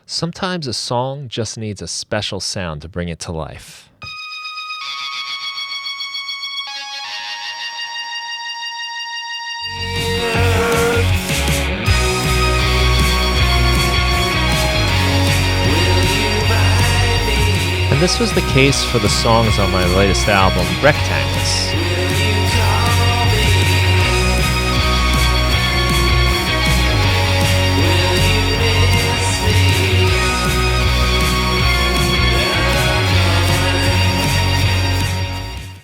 Sometimes a song just needs a special sound to bring it to life. And this was the case for the songs on my latest album, Rectangles.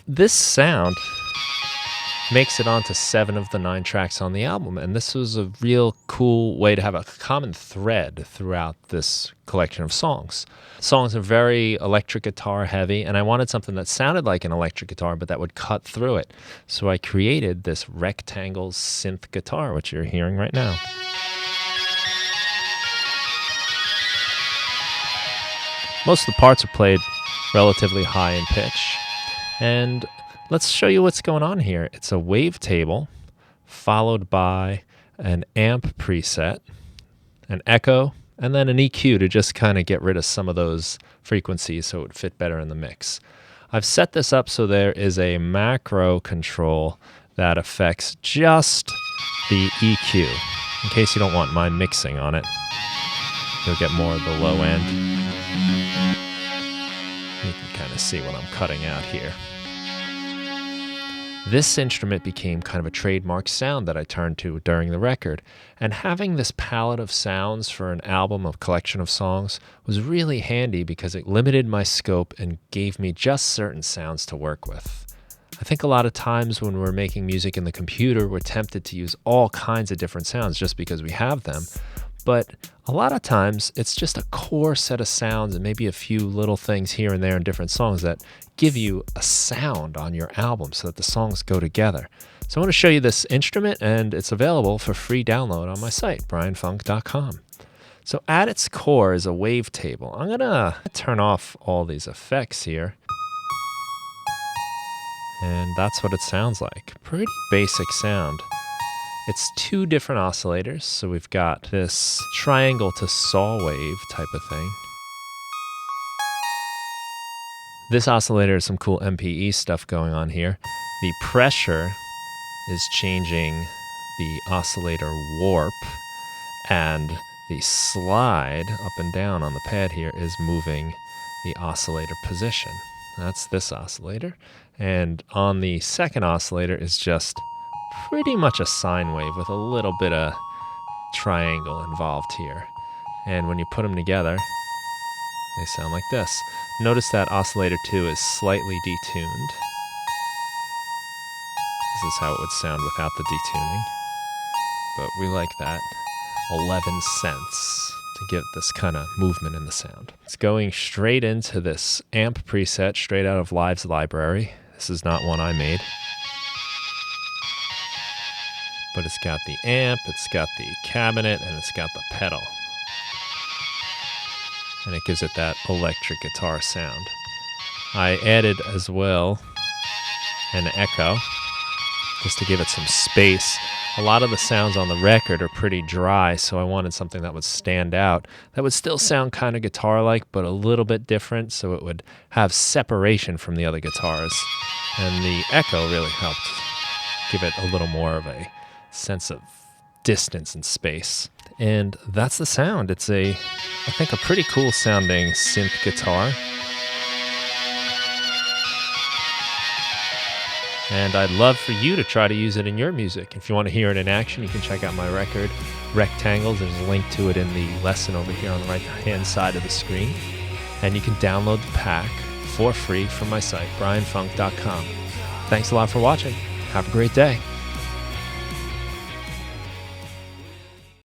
This sound makes it onto 7 of the 9 tracks on the album, and this was a real cool way to have a common thread throughout this collection of songs. Songs are very electric guitar heavy, and I wanted something that sounded like an electric guitar, but that would cut through it. So I created this Rectangles synth guitar, which you're hearing right now. Most of the parts are played relatively high in pitch. And let's show you what's going on here. It's a wavetable followed by an amp preset, an echo, and then an EQ to just kind of get rid of some of those frequencies so it would fit better in the mix. I've set this up so there is a macro control that affects just the EQ. In case you don't want my mixing on it, you'll get more of the low end. You can kind of see what I'm cutting out here. This instrument became kind of a trademark sound that I turned to during the record, and having this palette of sounds for an album of collection of songs was really handy because it limited my scope and gave me just certain sounds to work with. I think a lot of times when we're making music in the computer, we're tempted to use all kinds of different sounds just because we have them. But a lot of times, it's just a core set of sounds and maybe a few little things here and there in different songs that give you a sound on your album so that the songs go together. So I want to show you this instrument, and it's available for free download on my site, brianfunk.com. So at its core is a wavetable. I'm going to turn off all these effects here. And that's what it sounds like. Pretty basic sound. It's 2 different oscillators, so we've got this triangle to saw wave type of thing. This oscillator has some cool MPE stuff going on here. The pressure is changing the oscillator warp, and the slide up and down on the pad here is moving the oscillator position. That's this oscillator. And on the second oscillator is just pretty much a sine wave with a little bit of triangle involved here. And when you put them together, they sound like this. Notice that oscillator 2 is slightly detuned. This is how it would sound without the detuning. But we like that 11 cents to give this kind of movement in the sound. It's going straight into this amp preset straight out of Live's library. This is not one I made. But it's got the amp, it's got the cabinet, and it's got the pedal. And it gives it that electric guitar sound. I added as well an echo, just to give it some space. A lot of the sounds on the record are pretty dry, so I wanted something that would stand out, that would still sound kind of guitar-like, but a little bit different, so it would have separation from the other guitars. And the echo really helped give it a little more of a sense of distance and space. And that's the sound. It's I think a pretty cool sounding synth guitar. And I'd love for you to try to use it in your music. If you want to hear it in action, you can check out my record, Rectangles. There's a link to it in the lesson over here on the right-hand side of the screen. And you can download the pack for free from my site, brianfunk.com. Thanks a lot for watching. Have a great day.